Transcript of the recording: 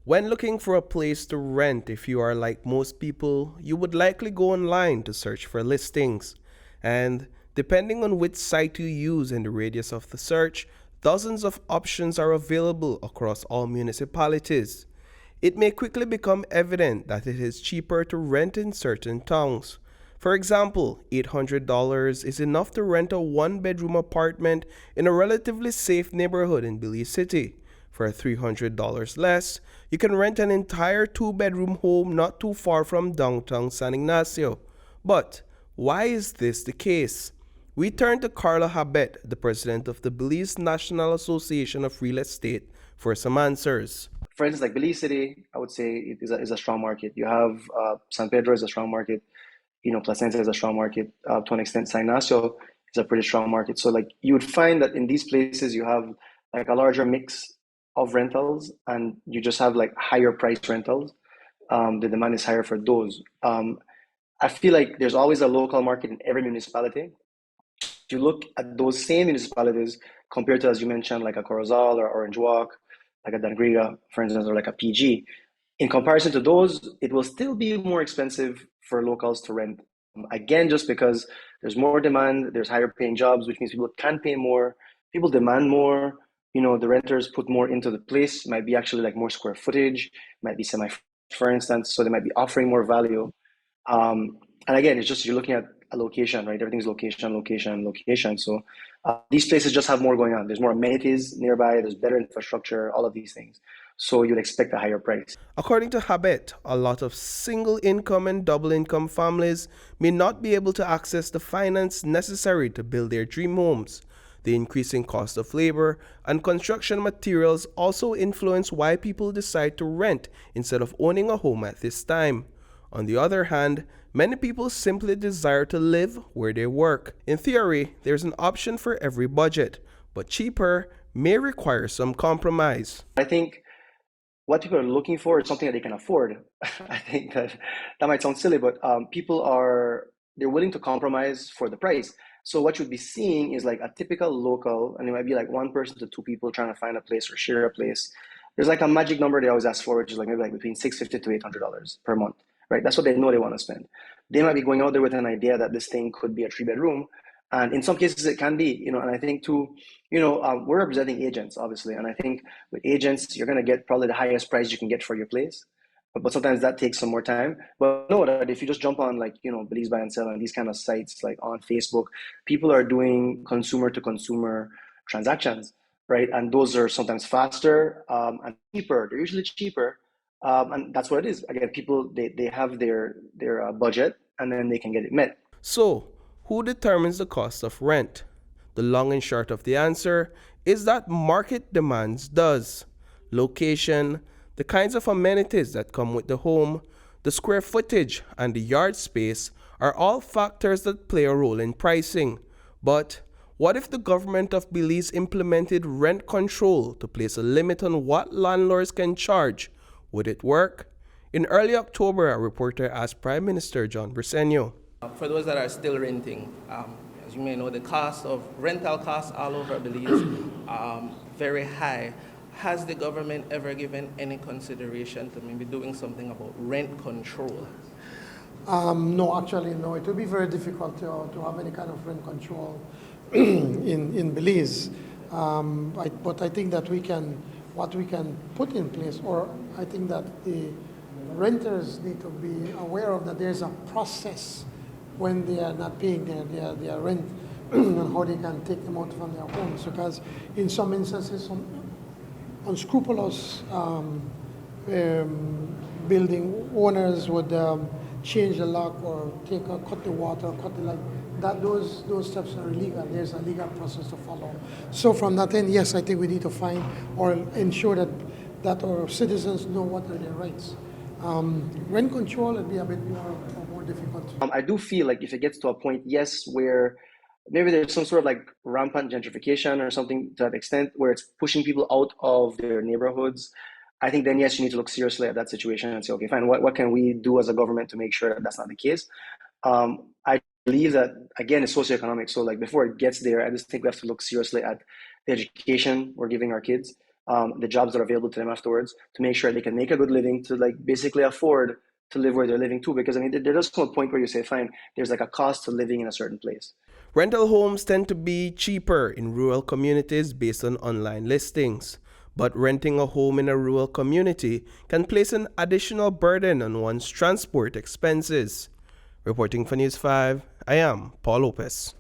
When looking for a place to rent, if you are like most people, you would likely go online to search for listings. And depending on which site you use and the radius of the search, dozens of options are available across all municipalities. It may quickly become evident that it is cheaper to rent in certain towns. For example, $800 is enough to rent a one bedroom apartment in a relatively safe neighborhood in Belize City. For $300 less, you can rent an entire two bedroom home not too far from downtown San Ignacio. But why is this the case? We turn to Carla Habet, the president of the Belize National Association of Real Estate, for some answers. For instance, like Belize City, I would say it is a strong market. You have San Pedro is a strong market. Placencia is a strong market. To an extent, San Ignacio is a pretty strong market. So like you would find that in these places you have like a larger mix of rentals, and you just have like higher price rentals. The demand is higher for those. I feel like there's always a local market in every municipality. If you look at those same municipalities compared to, as you mentioned, like a Corozal or Orange Walk, like a Dangriga, for instance, or like a PG, in comparison to those, it will still be more expensive for locals to rent. Again, just because there's more demand, there's higher paying jobs, which means people can pay more, people demand more. The renters put more into the place, might be actually like more square footage, might be semi, for instance, so they might be offering more value. And again, it's just you're looking at a location, right? Everything's location, location, location. So these places just have more going on. There's more amenities nearby, there's better infrastructure, all of these things. So you'd expect a higher price. According to Habet, a lot of single income and double income families may not be able to access the finance necessary to build their dream homes. The increasing cost of labor and construction materials also influence why people decide to rent instead of owning a home at this time. On the other hand, many people simply desire to live where they work. In theory, there's an option for every budget, but cheaper may require some compromise. I think what people are looking for is something that they can afford. I think that might sound silly, but they're willing to compromise for the price. So what you'd be seeing is like a typical local, and it might be like one person to two people trying to find a place or share a place. There's like a magic number they always ask for, which is like maybe like between $650 to $800 per month, right? That's what they know they want to spend. They might be going out there with an idea that this thing could be a 3 bedroom, and in some cases it can be, and I think too, we're representing agents, obviously, and I think with agents you're going to get probably the highest price you can get for your place, but sometimes that takes some more time. But know that if you just jump on like Belize Buy and Sell and these kind of sites like on Facebook, people are doing consumer to consumer transactions, right? And those are sometimes faster and cheaper. They're usually cheaper, and that's what it is. Again, people they have their budget, and then they can get it met. So, who determines the cost of rent? The long and short of the answer is that market demands does. Location, the kinds of amenities that come with the home, the square footage, and the yard space are all factors that play a role in pricing. But what if the government of Belize implemented rent control to place a limit on what landlords can charge? Would it work? In early October, a reporter asked Prime Minister John Briceño. For those that are still renting, as you may know, the cost of rental costs all over Belize very high. Has the government ever given any consideration to maybe doing something about rent control? No, actually, no. It would be very difficult to have any kind of rent control in Belize. But I think that what we can put in place, or I think that the renters need to be aware of that there's a process when they are not paying their rent and how they can take them out from their homes. Because in some instances, some unscrupulous building owners would change the lock or cut the water, cut the light. Those steps are illegal. There's a legal process to follow. So from that end, yes, I think we need to find or ensure that our citizens know what are their rights. Rent control would be a bit more difficult. I do feel like if it gets to a point, yes, where maybe there's some sort of like rampant gentrification or something to that extent where it's pushing people out of their neighborhoods, I think then yes, you need to look seriously at that situation and say, okay, fine, what can we do as a government to make sure that that's not the case? I believe that, again, it's socioeconomic. So like before it gets there, I just think we have to look seriously at the education we're giving our kids. the jobs that are available to them afterwards, to make sure they can make a good living, to like basically afford to live where they're living too. Because I mean, there does come a point where you say, fine, there's like a cost to living in a certain place. Rental homes tend to be cheaper in rural communities based on online listings. But renting a home in a rural community can place an additional burden on one's transport expenses. Reporting for News 5, I am Paul Lopez.